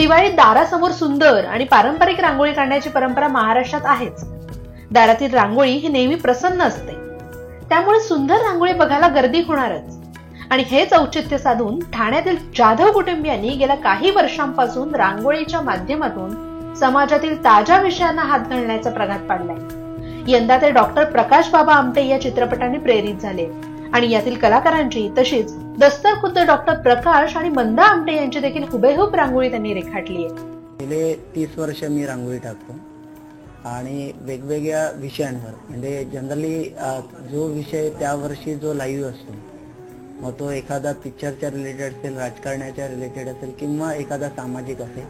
दिवाळीत दारासमोर सुंदर आणि पारंपरिक रांगोळी काढण्याची परंपरा महाराष्ट्रात आहेच. दारातील रांगोळी ही नेहमी प्रसन्न असते, त्यामुळे सुंदर रांगोळी बघायला गर्दी होणारच. आणि हेच औचित्य साधून ठाण्यातील जाधव कुटुंबियांनी गेल्या काही वर्षांपासून रांगोळीच्या माध्यमातून समाजातील ताज्या विषयांना हात घालण्याचा प्रघात पाडलाय. यंदा ते डॉक्टर प्रकाश बाबा आमटे या चित्रपटाने प्रेरित झाले आणि यातील कलाकारांची तशीच दस्तर खुद्द डॉक्टर प्रकाश आणि मंदा आमटे यांची देखील हुबेहूब रांगोळी त्यांनी रेखाटली आहे. गेले 30 वर्ष मी रांगोळी टाकतो आणि वेगवेगळ्या विषयांवर, म्हणजे जनरली जो विषय त्या वर्षी जो लाईव्ह असतो, मग तो एखादा पिक्चरच्या रिलेटेड असेल, राजकारणाच्या रिलेटेड असेल किंवा एखादा सामाजिक असेल,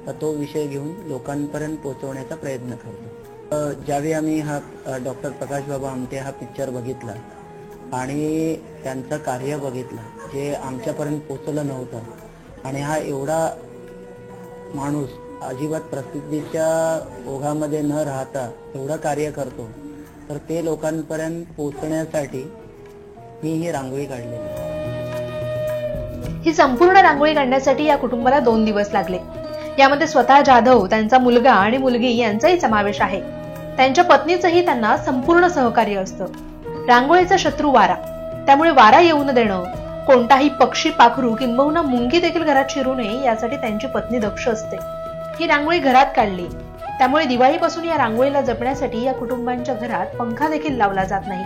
तर तो विषय घेऊन लोकांपर्यंत पोहोचवण्याचा प्रयत्न करतो. ज्यावेळी आम्ही हा डॉक्टर प्रकाश बाबा आमटे हा पिक्चर बघितला आणि त्यांचं कार्य बघितलं जे आमच्यापर्यंत पोचलं नव्हतं, आणि हा एवढा माणूस अजिबात प्रसिद्धीच्या ओघामध्ये न राहता एवढं कार्य करतो, तर ते लोकांपर्यंत पोहोचण्यासाठी मी ही रांगोळी काढलेली. ही संपूर्ण रांगोळी काढण्यासाठी या कुटुंबाला 2 दिवस लागले. यामध्ये स्वतः जाधव, त्यांचा मुलगा आणि मुलगी यांचाही समावेश आहे. त्यांच्या पत्नीचंही त्यांना संपूर्ण सहकार्य असतं. रांगोळीचा शत्रू वारा, त्यामुळे वारा येऊ न देणं, कोणताही पक्षी, पाखरू किंबहुना मुंगी देखील घरात शिरू नये यासाठी त्यांची पत्नी दक्ष असते. ही रांगोळी घरात काढली, त्यामुळे दिवाळीपासून या रांगोळीला जपण्यासाठी या कुटुंबांच्या घरात पंखा देखील लावला जात नाही.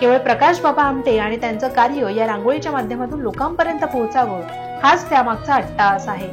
केवळ प्रकाश बाबा आमटे आणि त्यांचं कार्य या रांगोळीच्या माध्यमातून लोकांपर्यंत पोहोचावं, हाच त्यामागचा अट्टाहास आहे.